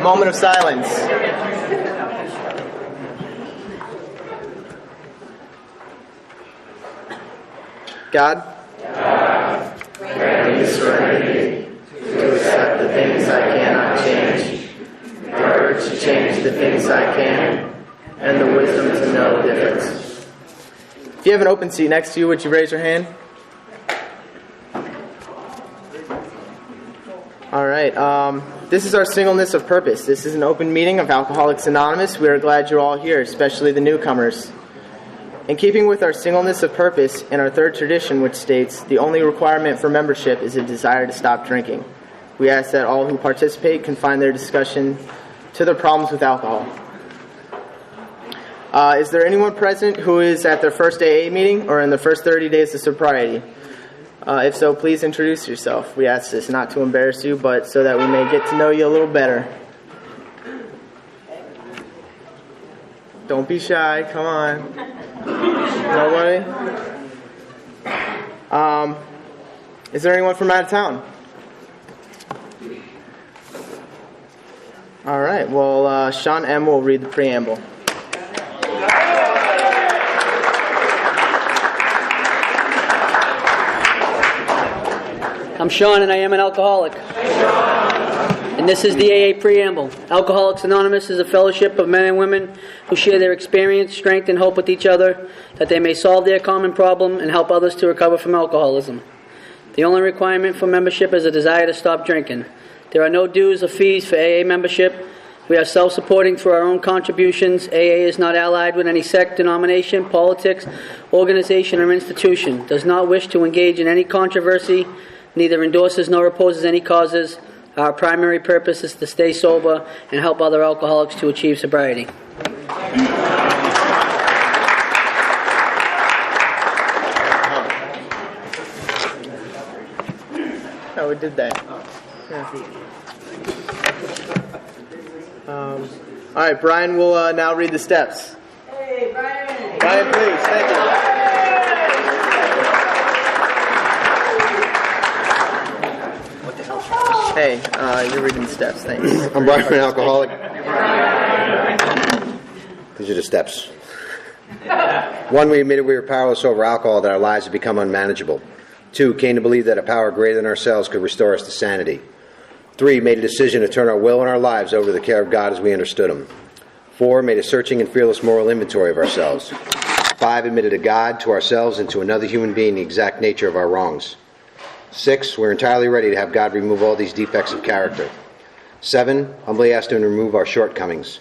moment of silence. God, grant me serenity to accept the things I cannot change, courage to change the things I can, and the wisdom to know the difference. If you have an open seat next to you, would you raise your hand? All right. This is our singleness of purpose. This is an open meeting of Alcoholics Anonymous. We are glad you're all here, especially the newcomers. In keeping with our singleness of purpose and our third tradition, which states the only requirement for membership is a desire to stop drinking, we ask that all who participate confine their discussion to their problems with alcohol. Is there anyone present who is at their first AA meeting or in the first 30 days of sobriety? If so, please introduce yourself. We ask this not to embarrass you, but so that we may get to know you a little better. Don't be shy. Come on. Nobody? Is there anyone from out of town? All right. Well, Sean M. will read the preamble. I'm Sean, and I am an alcoholic. And this is the AA Preamble. Alcoholics Anonymous is a fellowship of men and women who share their experience, strength, and hope with each other, that they may solve their common problem and help others to recover from alcoholism. The only requirement for membership is a desire to stop drinking. There are no dues or fees for AA membership. We are self-supporting through our own contributions. AA is not allied with any sect, denomination, politics, organization, or institution, does not wish to engage in any controversy, neither endorses nor opposes any causes. Our primary purpose is to stay sober and help other alcoholics to achieve sobriety. Oh, we did that. Yeah. All right, Brian will now read the steps. Hey, Brian! Brian, please. Thank you. Hey, you're reading the steps. Thanks. I'm Brian, an alcoholic. These are the steps. 1, we admitted we were powerless over alcohol, that our lives had become unmanageable. 2, came to believe that a power greater than ourselves could restore us to sanity. 3, made a decision to turn our will and our lives over to the care of God as we understood Him. 4, made a searching and fearless moral inventory of ourselves. 5, admitted to God, to ourselves, and to another human being the exact nature of our wrongs. 6, we're entirely ready to have God remove all these defects of character. 7, humbly asked Him to remove our shortcomings.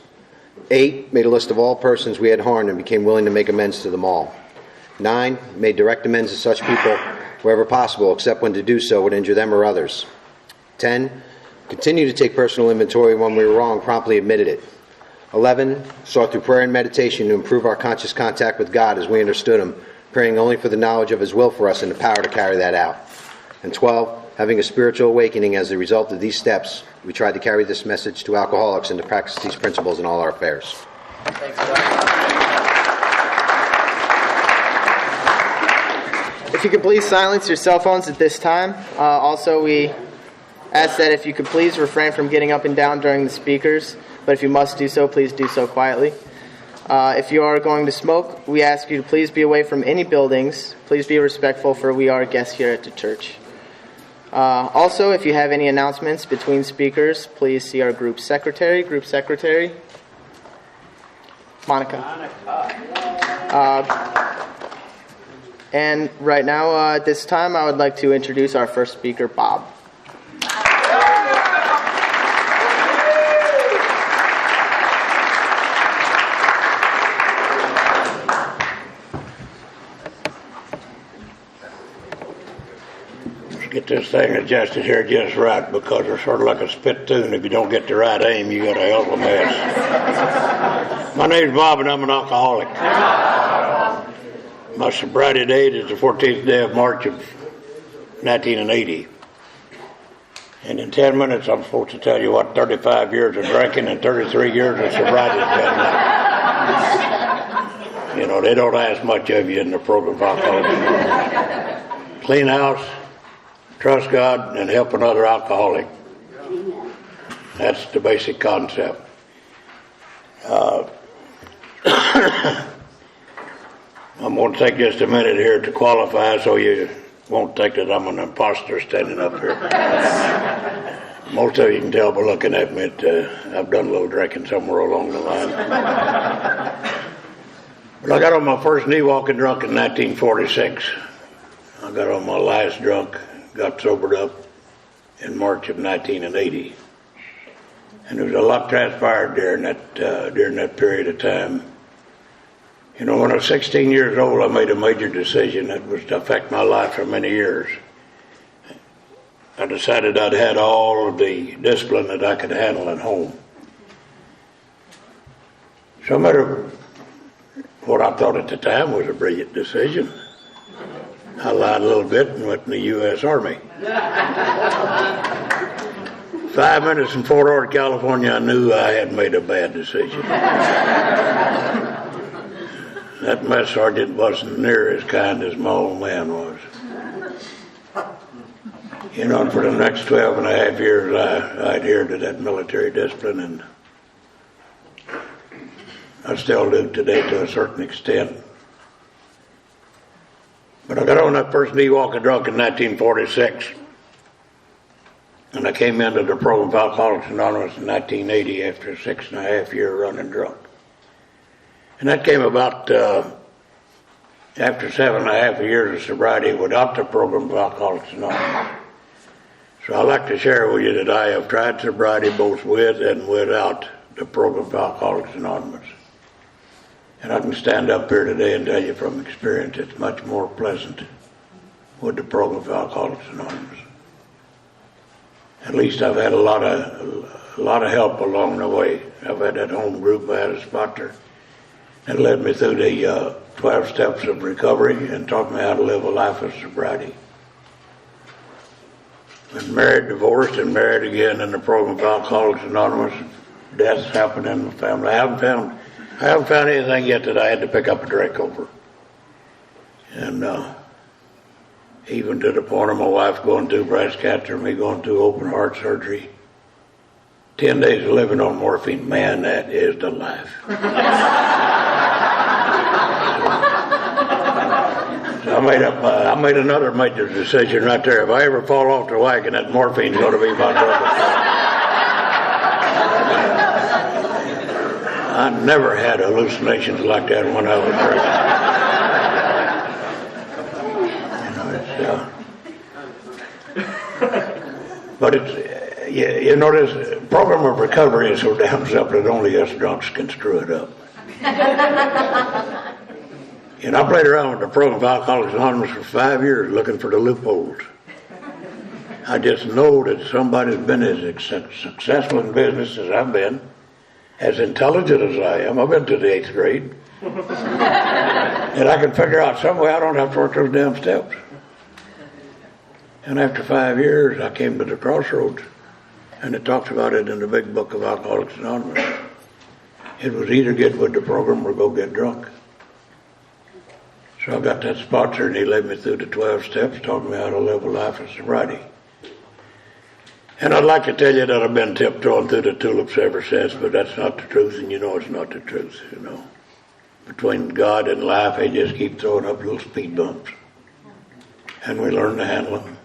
8, made a list of all persons we had harmed and became willing to make amends to them all. 9, made direct amends to such people wherever possible, except when to do so would injure them or others. 10, continued to take personal inventory when we were wrong, promptly admitted it. 11, sought through prayer and meditation to improve our conscious contact with God as we understood Him, praying only for the knowledge of His will for us and the power to carry that out. And 12, having a spiritual awakening as a result of these steps, we tried to carry this message to alcoholics and to practice these principles in all our affairs. Thanks, if you could please silence your cell phones at this time. Also, we ask that if you could please refrain from getting up and down during the speakers, but if you must do so, please do so quietly. If you are going to smoke, we ask you to please be away from any buildings. Please be respectful, for we are guests here at the church. Also, if you have any announcements between speakers, please see our group secretary. Monica. And right now, at this time, I would like to introduce our first speaker, Bob. Get this thing adjusted here just right, because it's sort of like a spittoon. If you don't get the right aim, you got a hell of a mess. My name's Bob, and I'm an alcoholic. My sobriety date is the 14th day of March of 1980. And in 10 minutes, I'm supposed to tell you what 35 years of drinking and 33 years of sobriety has been like. You know, they don't ask much of you in the program of alcoholics. Clean house, trust God, and help another alcoholic. That's the basic concept. I'm going to take just a minute here to qualify so you won't think that I'm an imposter standing up here. Most of you can tell by looking at me that I've done a little drinking somewhere along the line. But I got on my first knee walking drunk in 1946. I got on my last drunk, got sobered up in March of 1980. And there was a lot transpired during that period of time. You know, when I was 16 years old, I made a major decision that was to affect my life for many years. I decided I'd had all of the discipline that I could handle at home. So I made what I thought at the time was a brilliant decision. I lied a little bit and went in the U.S. Army. 5 minutes in Fort Ord, California, I knew I had made a bad decision. That mess sergeant wasn't near as kind as my old man was. You know, and for the next 12 and a half years, I adhered to that military discipline, and I still do today to a certain extent. But I got on that first knee walking drunk in 1946, and I came into the program of Alcoholics Anonymous in 1980 after a 6.5 year running drunk. And that came about after 7.5 years of sobriety without the program of Alcoholics Anonymous. So I'd like to share with you that I have tried sobriety both with and without the program of Alcoholics Anonymous. And I can stand up here today and tell you from experience it's much more pleasant with the program of Alcoholics Anonymous. At least I've had a lot of help along the way. I've had that home group, I had a sponsor that led me through the 12 steps of recovery and taught me how to live a life of sobriety. Been married, divorced, and married again in the program of Alcoholics Anonymous. Deaths happened in my family. I haven't found anything yet that I had to pick up a drink over. And even to the point of my wife going through breast cancer, me going through open heart surgery, 10 days of living on morphine, man, that is the life. So I made another major decision right there. If I ever fall off the wagon, that morphine's going to be my drug. I never had hallucinations like that when I was drinking. But it's, you know, this program of recovery is so damn simple that only us drunks can screw it up. And I played around with the program of Alcoholics Anonymous for 5 years looking for the loopholes. I just know that somebody's been as successful in business as I've been, as intelligent as I am. I've been to the 8th grade. And I can figure out some way I don't have to work those damn steps. And after 5 years, I came to the crossroads, and it talks about it in the big book of Alcoholics Anonymous. It was either get with the program or go get drunk. So I got that sponsor, and he led me through the 12 steps, taught me how to live a life of sobriety. And I'd like to tell you that I've been tiptoeing through the tulips ever since, but that's not the truth, and you know it's not the truth, you know. Between God and life, they just keep throwing up little speed bumps. And we learn to handle them.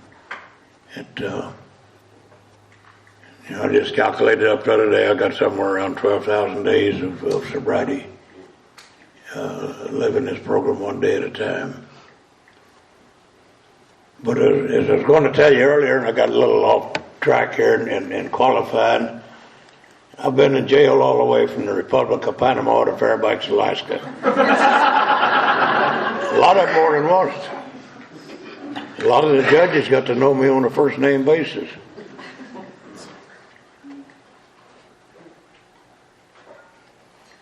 I just calculated up the other day, I got somewhere around 12,000 days of sobriety, living this program one day at a time. But as I was going to tell you earlier, and I got a little off track here and qualified, I've been in jail all the way from the Republic of Panama to Fairbanks, Alaska. A lot of it more than once. A lot of the judges got to know me on a first name basis.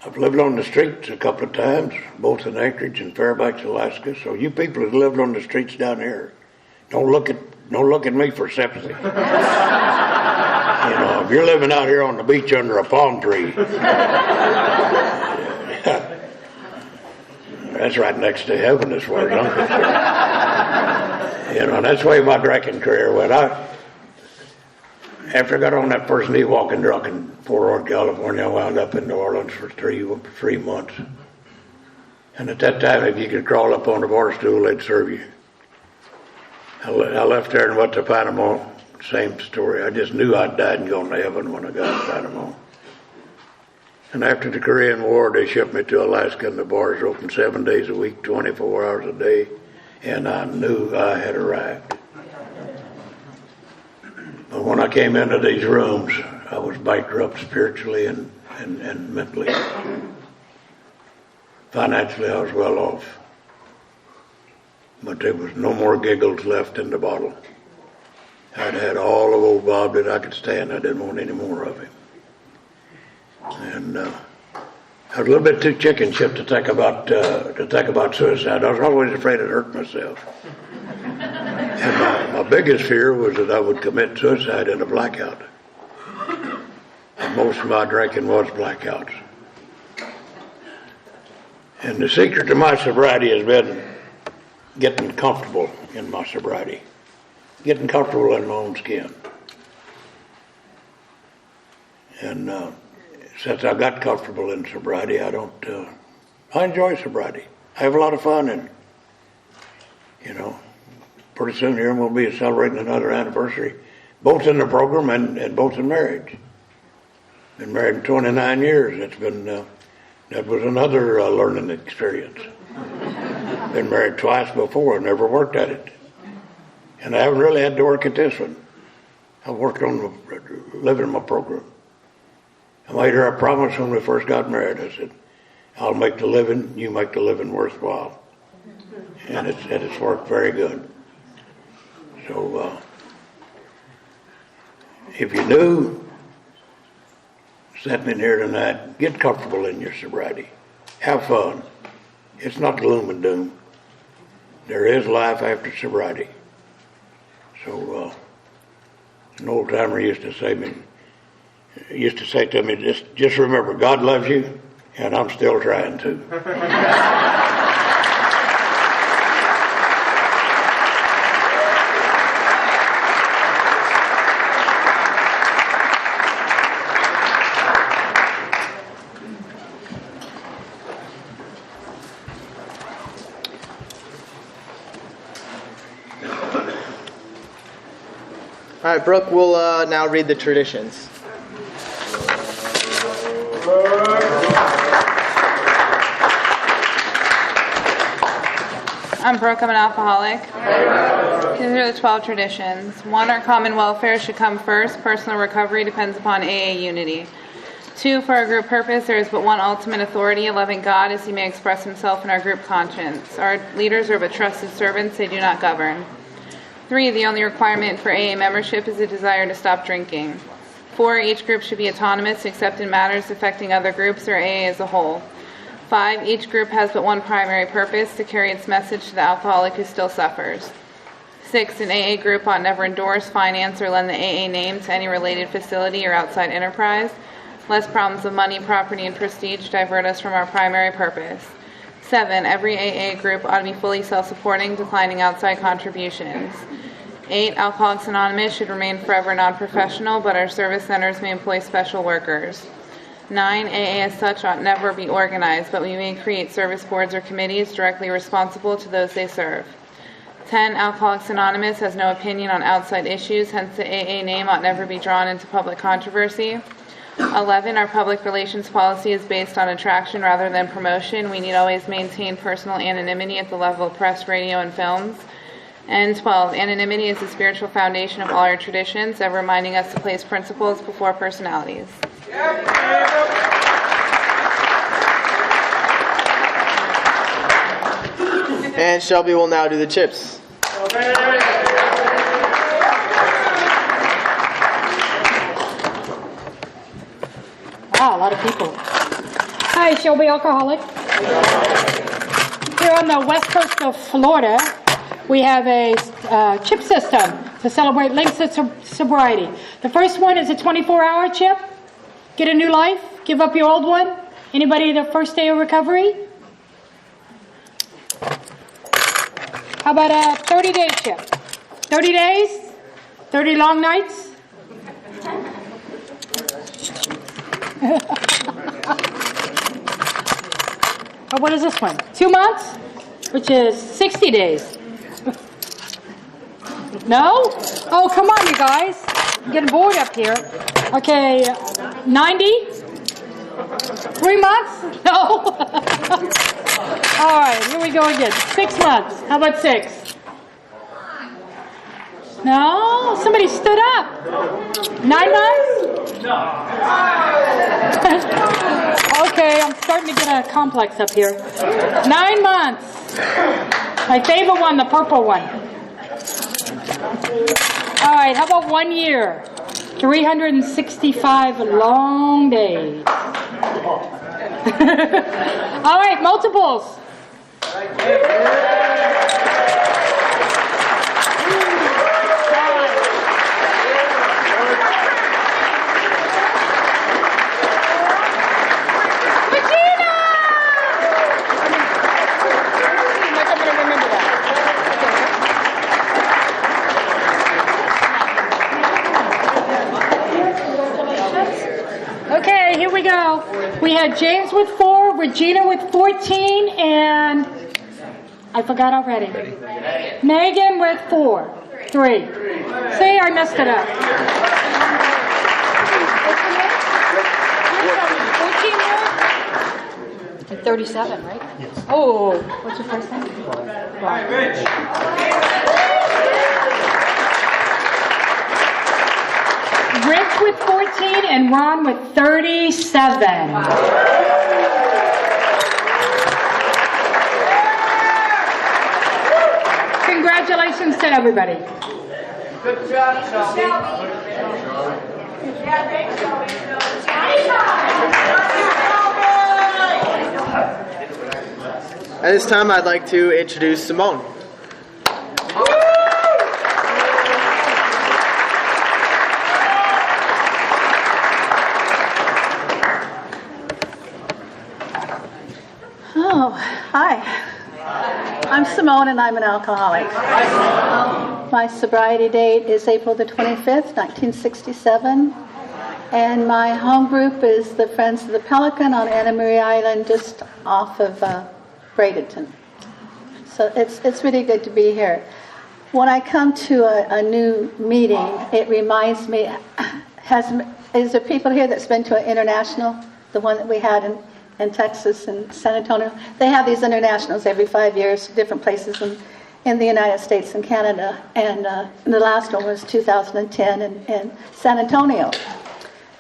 I've lived on the streets a couple of times, both in Anchorage and Fairbanks, Alaska. So you people who lived on the streets down here, don't look at me for sympathy. You know, if you're living out here on the beach under a palm tree, that's right next to heaven as far as I'm concerned. You know, that's the way my drinking career went. after I got on that first knee walking drunk in Fort Ord, California, I wound up in New Orleans for three months. And at that time, if you could crawl up on the bar stool, they'd serve you. I left there and went to Panama. Same story. I just knew I'd died and gone to heaven when I got to Panama. And after the Korean War, they shipped me to Alaska, and the bars were open 7 days a week, 24 hours a day, and I knew I had arrived. But when I came into these rooms, I was bankrupt spiritually and mentally. Financially, I was well off. But there was no more giggles left in the bottle. I'd had all of old Bob that I could stand. I didn't want any more of him. And I was a little bit too chicken shit to think about suicide. I was always afraid I'd hurt myself. And my biggest fear was that I would commit suicide in a blackout. And most of my drinking was blackouts. And the secret to my sobriety has been getting comfortable in my sobriety, getting comfortable in my own skin. And since I got comfortable in sobriety, I enjoy sobriety. I have a lot of fun, and pretty soon here we'll be celebrating another anniversary, both in the program and both in marriage. Been married 29 years. It's been that was another learning experience. Been married twice before, and never worked at it, and I haven't really had to work at this one. I worked on living my program. I made her a promise when we first got married. I said, I'll make the living, you make the living worthwhile. And it's worked very good. So, if you're new, sitting in here tonight, get comfortable in your sobriety. Have fun. It's not gloom and doom. There is life after sobriety. So, an old timer used to say to me, just remember, God loves you, and I'm still trying to. All right, Brooke will now read the traditions. I'm Brooke. I'm an alcoholic. These are the 12 traditions. 1, our common welfare should come first. Personal recovery depends upon AA unity. 2, for our group purpose, there is but one ultimate authority, a loving God, as he may express himself in our group conscience. Our leaders are but trusted servants, they do not govern. 3, the only requirement for AA membership is a desire to stop drinking. 4, each group should be autonomous except in matters affecting other groups or AA as a whole. 5, each group has but one primary purpose, to carry its message to the alcoholic who still suffers. 6, an AA group ought never endorse, finance, or lend the AA name to any related facility or outside enterprise, lest problems of money, property, and prestige divert us from our primary purpose. 7, every AA group ought to be fully self-supporting, declining outside contributions. 8, Alcoholics Anonymous should remain forever non-professional, but our service centers may employ special workers. 9, AA as such ought never be organized, but we may create service boards or committees directly responsible to those they serve. 10, Alcoholics Anonymous has no opinion on outside issues, hence the AA name ought never be drawn into public controversy. 11, our public relations policy is based on attraction rather than promotion. We need always maintain personal anonymity at the level of press, radio, and films. And 12, anonymity is the spiritual foundation of all our traditions, ever reminding us to place principles before personalities. And Shelby will now do the chips. Wow, a lot of people. Hi, Shelby Alcoholic. Here on the west coast of Florida, we have a chip system to celebrate links of sobriety. The first one is a 24-hour chip. Get a new life. Give up your old one. Anybody the first day of recovery? How about a 30-day chip? 30 days? 30 long nights? Oh, what is this one? 2 months, which is 60 days. No? Oh, come on, you guys. I'm getting bored up here. Okay, 90? 3 months? No. All right, here we go again. 6 months. How about 6? No? Somebody stood up. 9 months? No. Okay, I'm starting to get a complex up here. 9 months. My favorite one, the purple one. All right, how about 1 year? 365 long days. All right, multiples. Okay, here we go. We had James with 4, Regina with 14, and I forgot already. Megan with 4, 3. See, I messed it up. 14 more? 37, right? Yes. Oh, what's your first name? Hi, Rich. Rick with 14 and Ron with 37. Congratulations to everybody. Good job, Shelby. Yeah, thanks, At this time, I'd like to introduce Simone. Oh, hi. I'm Simone and I'm an alcoholic. My sobriety date is April the 25th, 1967. And my home group is the Friends of the Pelican on Anna Marie Island, just off of Bradenton. So it's really good to be here. When I come to a new meeting, it reminds me, is there people here that's been to an international, the one that we had in Texas and San Antonio? They have these internationals every 5 years, different places in the United States and Canada. And the last one was 2010 in San Antonio.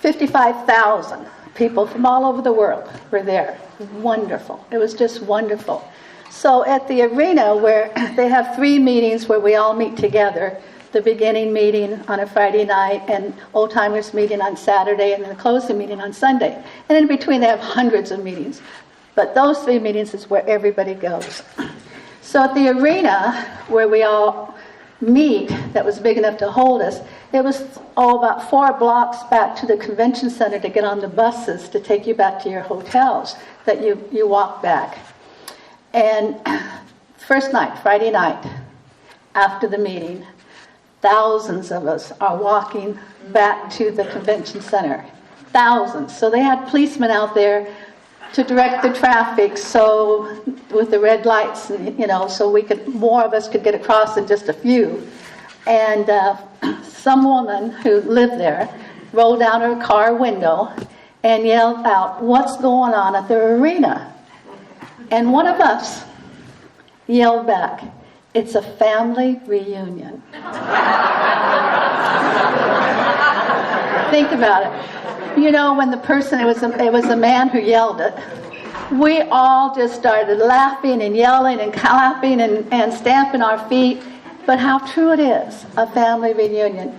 55,000 people from all over the world were there. Wonderful. It was just wonderful. So at the arena, where they have 3 meetings where we all meet together, the beginning meeting on a Friday night, and old timers meeting on Saturday, and then the closing meeting on Sunday. And in between they have hundreds of meetings. But those 3 meetings is where everybody goes. So at the arena where we all meet, that was big enough to hold us, it was about 4 blocks back to the convention center to get on the buses to take you back to your hotels that you walk back. And first night, Friday night, after the meeting, thousands of us are walking back to the convention center. Thousands. So they had policemen out there to direct the traffic, so with the red lights, so more of us could get across than just a few. And some woman who lived there rolled down her car window and yelled out, "What's going on at the arena?" And one of us yelled back, "It's a family reunion." Think about it. When the person, it was a man who yelled it, we all just started laughing and yelling and clapping and stamping our feet. But how true it is, a family reunion.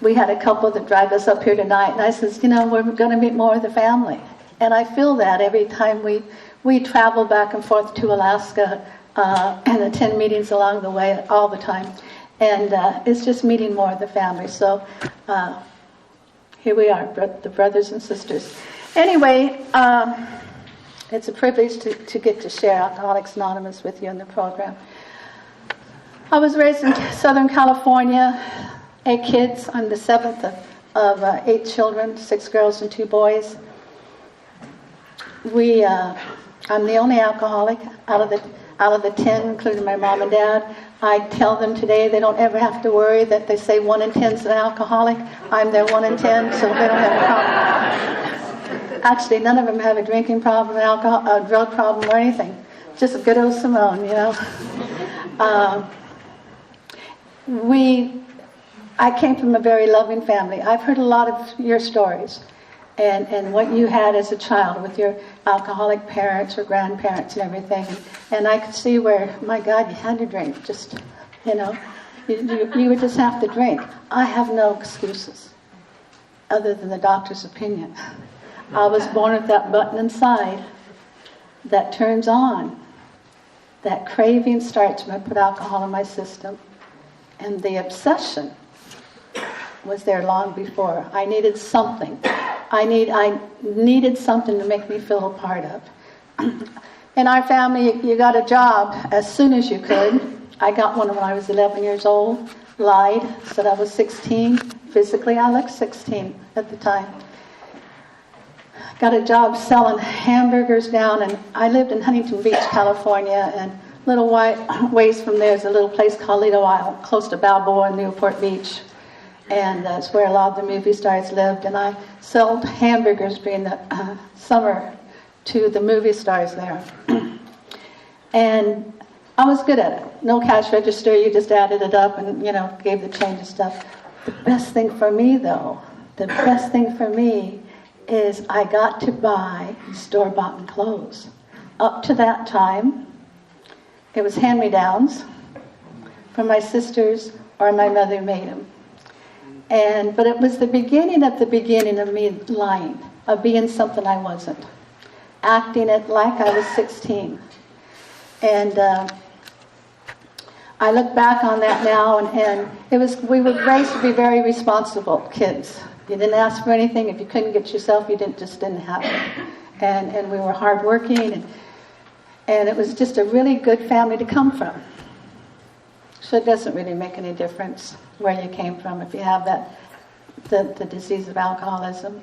We had a couple that drive us up here tonight, and I says, we're going to meet more of the family. And I feel that every time we travel back and forth to Alaska and attend meetings along the way all the time. And it's just meeting more of the family. So here we are, the brothers and sisters. Anyway, it's a privilege to get to share Alcoholics Anonymous with you in the program. I was raised in Southern California, 8 kids. I'm the 7th of of 8 children, 6 girls and 2 boys. I'm the only alcoholic out of the 10, including my mom and dad. I tell them today they don't ever have to worry that they say 1 in 10 is an alcoholic. I'm their 1 in 10, so they don't have a problem. Actually, none of them have a drinking problem, a drug problem, or anything. Just a good old Simone, you know. I came from a very loving family. I've heard a lot of your stories and what you had as a child with your alcoholic parents or grandparents and everything. And I could see where, my God, you had to drink. Just, you know, you would just have to drink. I have no excuses other than the doctor's opinion. I was born with that button inside that turns on. That craving starts when I put alcohol in my system. And the obsession was there long before. I needed something. I needed something to make me feel a part of. In our family, you got a job as soon as you could. I got one when I was 11 years old, lied, said I was 16. Physically, I looked 16 at the time. Got a job selling hamburgers down, and I lived in Huntington Beach, California, and little ways from there is a little place called Lido Isle, close to Balboa and Newport Beach. And that's where a lot of the movie stars lived. And I sold hamburgers during the summer to the movie stars there. And I was good at it. No cash register, you just added it up and, you know, gave the change and stuff. The best thing for me, though, is I got to buy store-bought clothes. Up to that time, it was hand-me-downs from my sisters or my mother made them. But it was the beginning of me lying, of being something I wasn't, acting it like I was 16. And I look back on that now, and we were raised to be very responsible kids. You didn't ask for anything. If you couldn't get yourself, you just didn't have it. And we were hardworking, and it was just a really good family to come from. So it doesn't really make any difference where you came from if you have the disease of alcoholism.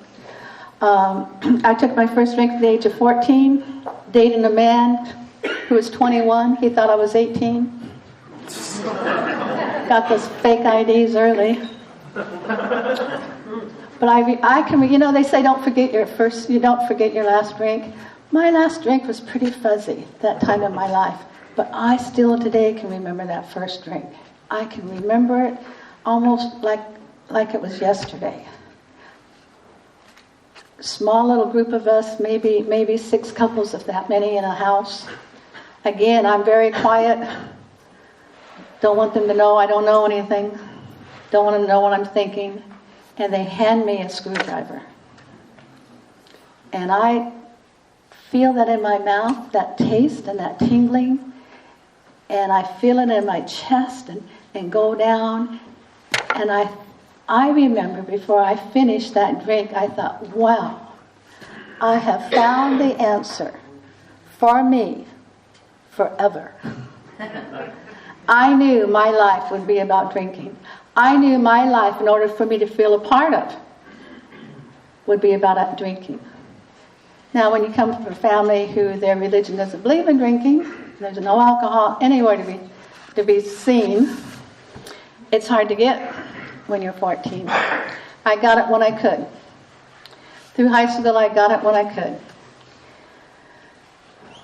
I took my first drink at the age of 14, dating a man who was 21. He thought I was 18. Got those fake IDs early. But I can, you know, they say don't forget your last drink. My last drink was pretty fuzzy that time in my life. But I still today can remember that first drink. I can remember it almost like it was yesterday. Small little group of us, maybe 6 couples, if that many, in a house. Again, I'm very quiet. Don't want them to know I don't know anything. Don't want them to know what I'm thinking. And they hand me a screwdriver. And I feel that in my mouth, that taste and that tingling. And I feel it in my chest and go down. And I remember before I finished that drink, I thought, wow, I have found the answer for me forever. I knew my life would be about drinking. I knew my life, in order for me to feel a part of, would be about drinking. Now, when you come from a family who their religion doesn't believe in drinking, there's no alcohol anywhere to be seen, it's hard to get when you're 14. I got it when I could. Through high school, I got it when I could.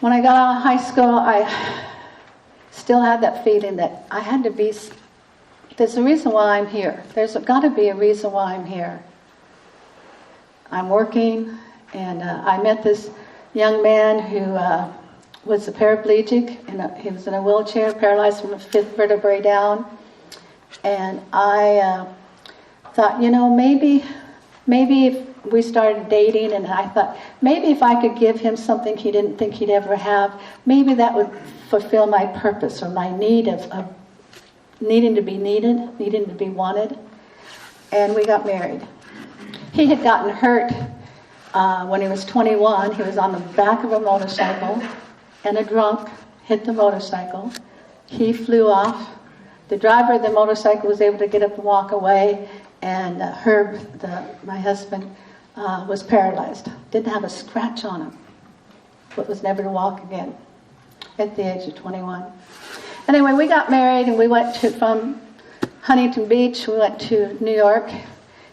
When I got out of high school, I still had that feeling that I had to be... There's a reason why I'm here. There's got to be a reason why I'm here. I'm working, and I met this young man who was a paraplegic, and he was in a wheelchair, paralyzed from the 5th vertebrae down. And I thought, you know, maybe if we started dating, and I thought, maybe if I could give him something he didn't think he'd ever have, maybe that would fulfill my purpose or my need of needing to be needed, needing to be wanted. And we got married. He had gotten hurt when he was 21. He was on the back of a motorcycle, and a drunk hit the motorcycle. He flew off. The driver of the motorcycle was able to get up and walk away, And Herb, my husband, was paralyzed. Didn't have a scratch on him, but was never to walk again at the age of 21. Anyway, we got married and we went from Huntington Beach, we went to New York.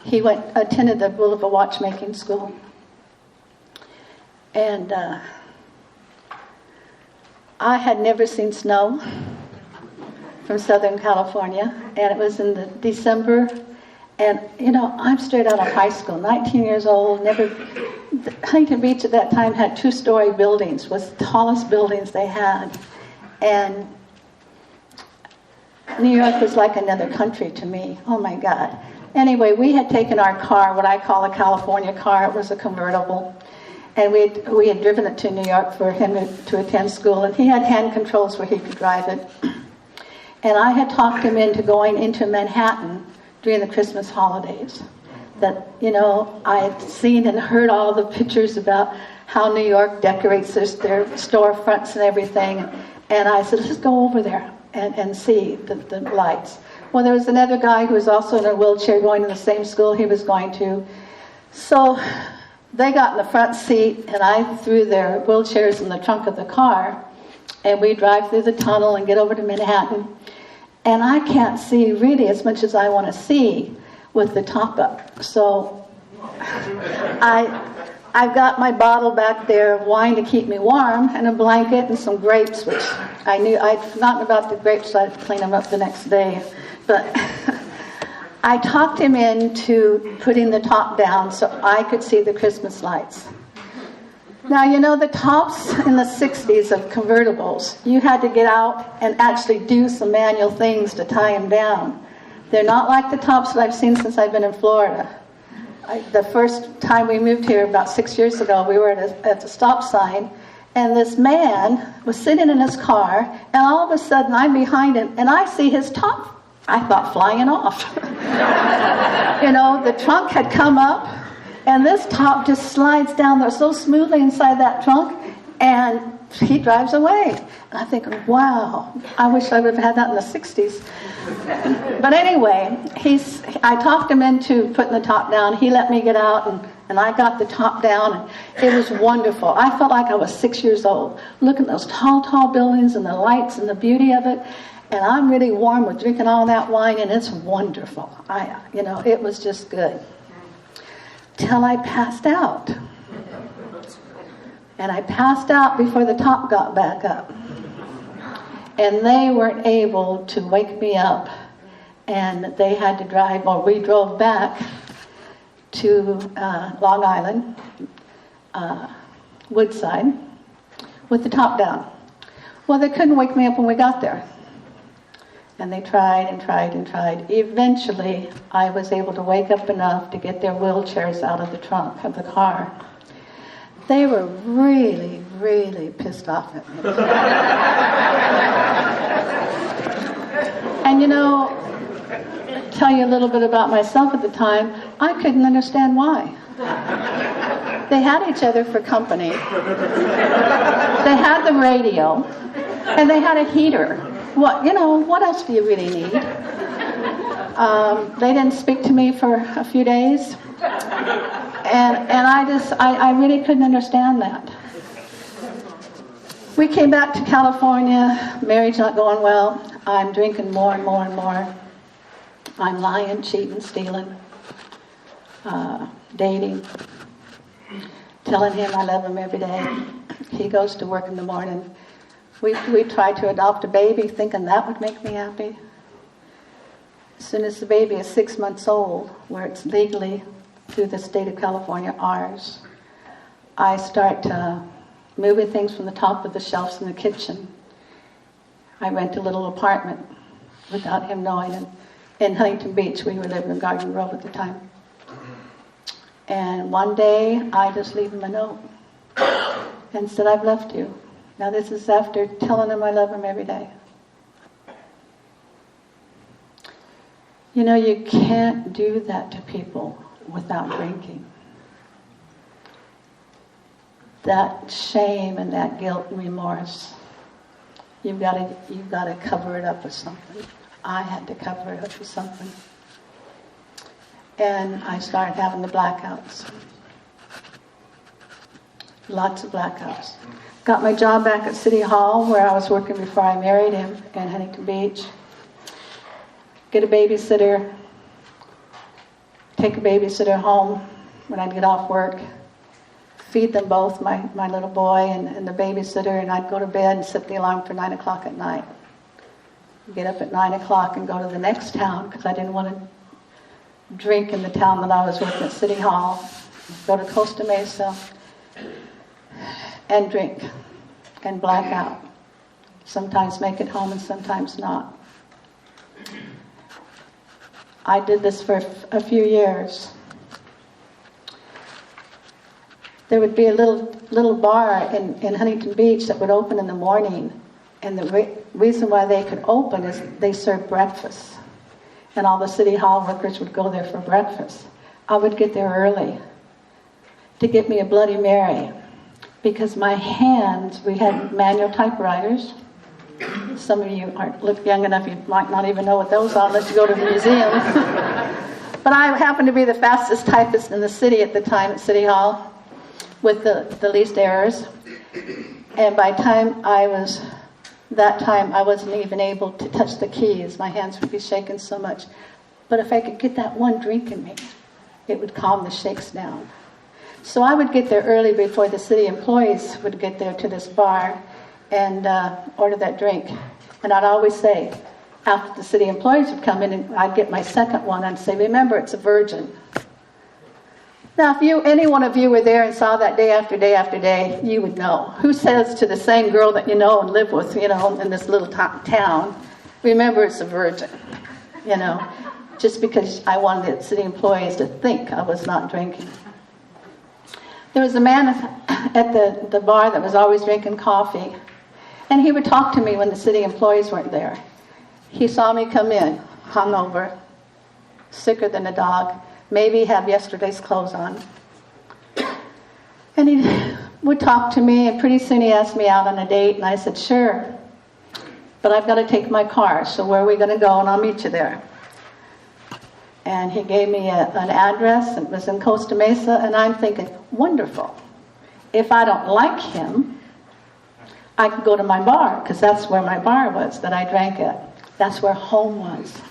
He attended the Boulevard Watchmaking School. And I had never seen snow from Southern California, and it was in the December. And, I'm straight out of high school, 19 years old, Huntington Beach at that time had 2-story buildings, was the tallest buildings they had. And New York was like another country to me. Oh my God. Anyway, we had taken our car, what I call a California car. It was a convertible. And we had driven it to New York for him to attend school. And he had hand controls where he could drive it. And I had talked him into going into Manhattan during the Christmas holidays. That, I had seen and heard all the pictures about how New York decorates their storefronts and everything. And I said, let's go over there and see the lights. Well, there was another guy who was also in a wheelchair going to the same school he was going to. So they got in the front seat, and I threw their wheelchairs in the trunk of the car, and we drive through the tunnel and get over to Manhattan. And I can't see really as much as I want to see with the top up. So I've got my bottle back there of wine to keep me warm, and a blanket and some grapes, which I knew I'd forgotten about the grapes, so I'd clean them up the next day. But I talked him into putting the top down so I could see the Christmas lights. Now, the tops in the 60s of convertibles, you had to get out and actually do some manual things to tie them down. They're not like the tops that I've seen since I've been in Florida. The first time we moved here about 6 years ago, we were at the stop sign, and this man was sitting in his car, and all of a sudden I'm behind him, and I see his top, I thought, flying off. The trunk had come up, and this top just slides down there so smoothly inside that trunk, and he drives away. And I think, wow, I wish I would have had that in the 60s. But anyway, I talked him into putting the top down. He let me get out, and I got the top down, and it was wonderful. I felt like I was 6 years old, looking at those tall, tall buildings and the lights and the beauty of it. And I'm really warm with drinking all that wine, and it's wonderful. It was just good. Till I passed out. And I passed out before the top got back up. And they weren't able to wake me up. And they had to drive, or we drove back to Long Island, Woodside, with the top down. Well, they couldn't wake me up when we got there. And they tried and tried and tried. Eventually, I was able to wake up enough to get their wheelchairs out of the trunk of the car. They were really, really pissed off at me. And tell you a little bit about myself at the time, I couldn't understand why. They had each other for company. They had the radio, and they had a heater. What else do you really need? They didn't speak to me for a few days. And I really couldn't understand that. We came back to California, marriage not going well. I'm drinking more and more and more. I'm lying, cheating, stealing, dating, telling him I love him every day. He goes to work in the morning. We tried to adopt a baby thinking that would make me happy. As soon as the baby is 6 months old, where it's legally through the state of California, ours, I start moving things from the top of the shelves in the kitchen. I rent a little apartment without him knowing. And in Huntington Beach, we were living in Garden Grove at the time. And one day, I just leave him a note and said, I've left you. Now this is after telling him I love him every day. You can't do that to people without drinking. That shame and that guilt and remorse, you've got to cover it up with something. I had to cover it up with something. and I started having the blackouts. Lots of blackouts. Got my job back at City Hall, where I was working before I married him, in Huntington Beach. Get a babysitter, take a babysitter home when I'd get off work, feed them both, my little boy and the babysitter, and I'd go to bed and set the alarm for 9 o'clock at night. Get up at 9 o'clock and go to the next town, because I didn't want to drink in the town that I was working at City Hall. Go to Costa Mesa and drink and black out. Sometimes make it home and sometimes not. I did this for a few years. There would be a little bar in Huntington Beach that would open in the morning, and the reason why they could open is they served breakfast, and all the City Hall workers would go there for breakfast. I would get there early to get me a Bloody Mary, because my hands, we had manual typewriters. Some of you look young enough, you might not even know what those are unless you go to the museum. But I happened to be the fastest typist in the city at the time at City Hall, with the least errors. And by that time I wasn't even able to touch the keys. My hands would be shaking so much. But if I could get that one drink in me, it would calm the shakes down. So I would get there early before the city employees would get there to this bar and order that drink. And I'd always say, after the city employees would come in, and I'd get my second one and say, remember, it's a virgin. Now, if any one of you were there and saw that day after day after day, you would know. Who says to the same girl that you know and live with, in this little town, remember, it's a virgin, just because I wanted the city employees to think I was not drinking. There was a man at the bar that was always drinking coffee, and he would talk to me when the city employees weren't there. He saw me come in, hungover, sicker than a dog, maybe have yesterday's clothes on. And he would talk to me, and pretty soon he asked me out on a date, and I said, sure, but I've got to take my car, so where are we going to go, and I'll meet you there. And he gave me an address, and it was in Costa Mesa, and I'm thinking, wonderful. If I don't like him, I could go to my bar, because that's where my bar was that I drank at. That's where home was.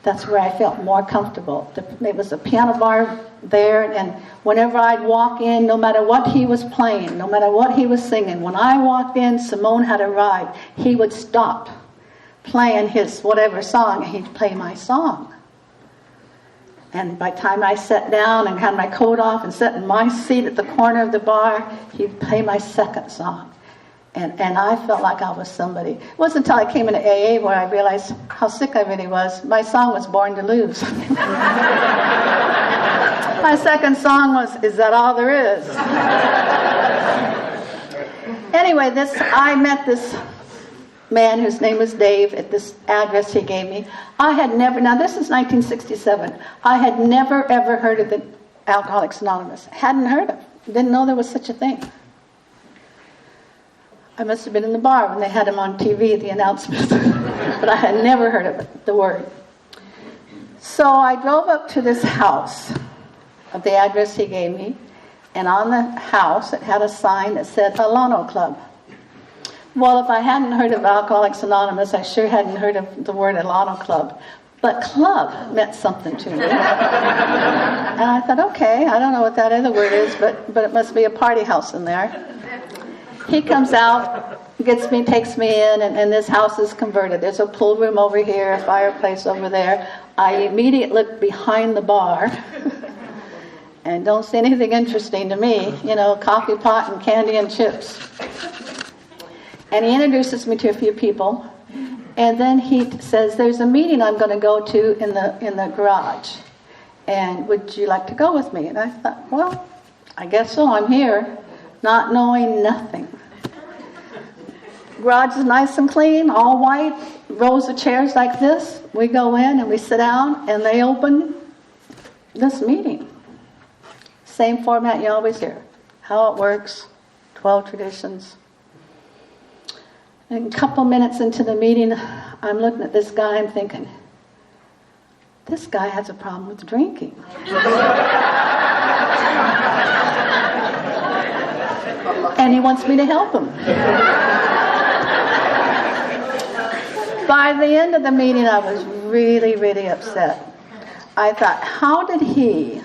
That's where I felt more comfortable. There was a piano bar there, and whenever I'd walk in, no matter what he was playing, no matter what he was singing, when I walked in, Simone had arrived, he would stop playing his whatever song, and he'd play my song. And by the time I sat down and had my coat off and sat in my seat at the corner of the bar, he'd play my second song. And I felt like I was somebody. It wasn't until I came into AA where I realized how sick I really was. My song was Born to Lose. My second song was, Is That All There Is? Anyway, I met this man whose name was Dave at this address he gave me. Now this is 1967. I had never ever heard of the Alcoholics Anonymous. Hadn't heard of it. Didn't know there was such a thing. I must have been in the bar when they had him on TV, the announcements. But I had never heard of it, the word. So I drove up to this house of the address he gave me, and on the house it had a sign that said Alano Club. Well, if I hadn't heard of Alcoholics Anonymous, I sure hadn't heard of the word Alano Club. But club meant something to me. And I thought, okay, I don't know what that other word is, but it must be a party house in there. He comes out, takes me in, and this house is converted. There's a pool room over here, a fireplace over there. I immediately look behind the bar and don't see anything interesting to me. Coffee pot and candy and chips. And he introduces me to a few people, and then he says, there's a meeting I'm going to go to in the garage, and would you like to go with me? And I thought, well, I guess so. I'm here, not knowing nothing. Garage is nice and clean, all white, rows of chairs like this. We go in and we sit down, and they open this meeting. Same format you always hear. How it works, 12 traditions. And a couple minutes into the meeting, I'm looking at this guy and thinking, this guy has a problem with drinking. And he wants me to help him. By the end of the meeting, I was really, really upset. I thought, how did he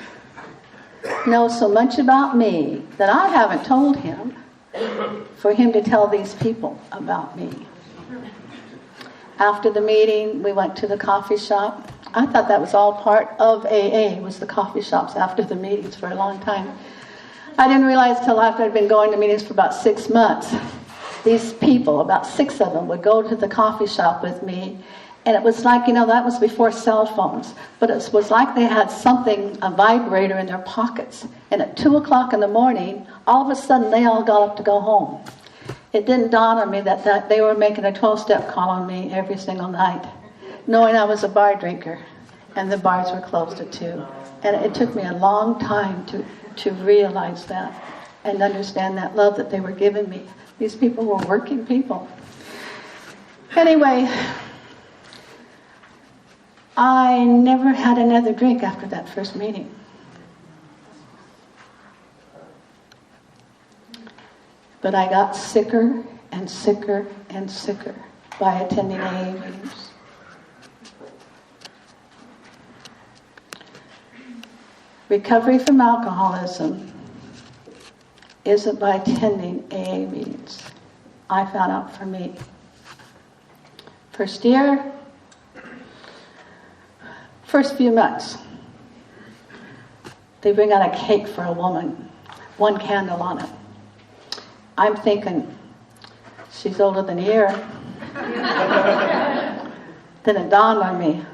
know so much about me that I haven't told him for him to tell these people about me? After the meeting, we went to the coffee shop. I thought that was all part of AA, was the coffee shops after the meetings for a long time. I didn't realize till after I'd been going to meetings for about 6 months, these people, about 6 of them, would go to the coffee shop with me. And it was like, that was before cell phones. But it was like they had something, a vibrator in their pockets. And at 2 o'clock in the morning, all of a sudden they all got up to go home. It didn't dawn on me that they were making a 12-step call on me every single night, knowing I was a bar drinker. And the bars were closed at 2. And it took me a long time to realize that and understand that love that they were giving me. These people were working people. Anyway, I never had another drink after that first meeting. But I got sicker and sicker and sicker by attending AA meetings. Recovery from alcoholism isn't by attending AA meetings. I found out for me. First few months, they bring out a cake for a woman, 1 candle on it. I'm thinking, she's older than a year. Then it dawned on me.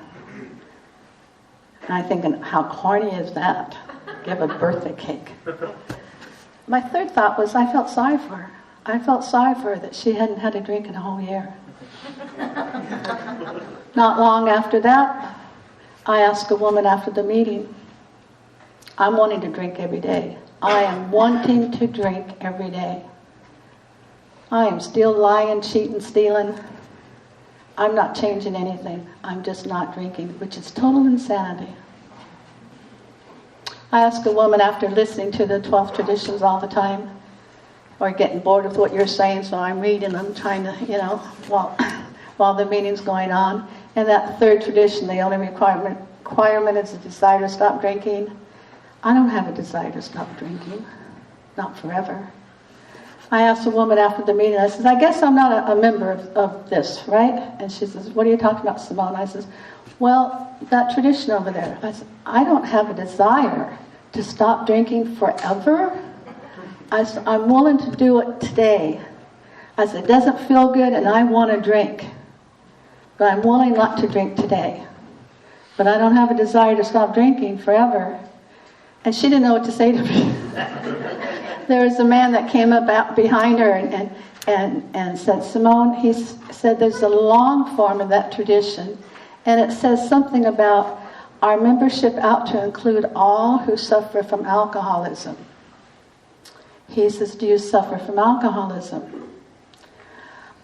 And I'm thinking, how corny is that? Give a birthday cake. My third thought was I felt sorry for her. I felt sorry for her that she hadn't had a drink in a whole year. Not long after that, I asked a woman after the meeting, I'm wanting to drink every day. I am wanting to drink every day. I am still lying, cheating, stealing. I'm not changing anything. I'm just not drinking, which is total insanity. I asked a woman after listening to the 12 traditions all the time, or getting bored with what you're saying, so I'm reading them, trying to, while the meeting's going on. And that third tradition, the only requirement is a desire to stop drinking. I don't have a desire to stop drinking, not forever. I asked a woman after the meeting, I said, I guess I'm not a member of this, right? And she says, what are you talking about, Simone? I says, well, that tradition over there. I said, I don't have a desire to stop drinking forever. I said, I'm willing to do it today. I said, it doesn't feel good and I want to drink. But I'm willing not to drink today. But I don't have a desire to stop drinking forever. And she didn't know what to say to me. There was a man that came up behind her and said, Simone, he said there's a long form of that tradition. And it says something about our membership out to include all who suffer from alcoholism. He says, do you suffer from alcoholism?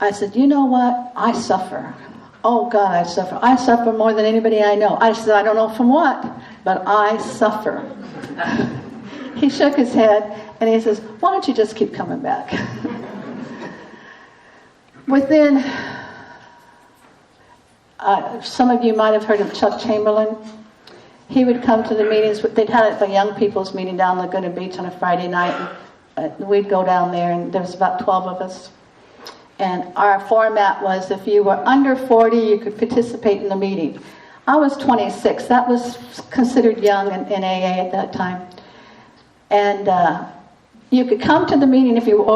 I said, you know what? I suffer. Oh God, I suffer. I suffer more than anybody I know. I said, I don't know from what, but I suffer. He shook his head and he says, why don't you just keep coming back? Within, some of you might have heard of Chuck Chamberlain. He would come to the meetings. They'd had a young people's meeting down Laguna Beach on a Friday night. And we'd go down there and there was about 12 of us. And our format was if you were under 40, you could participate in the meeting. I was 26. That was considered young in AA at that time. And you could come to the meeting if you were over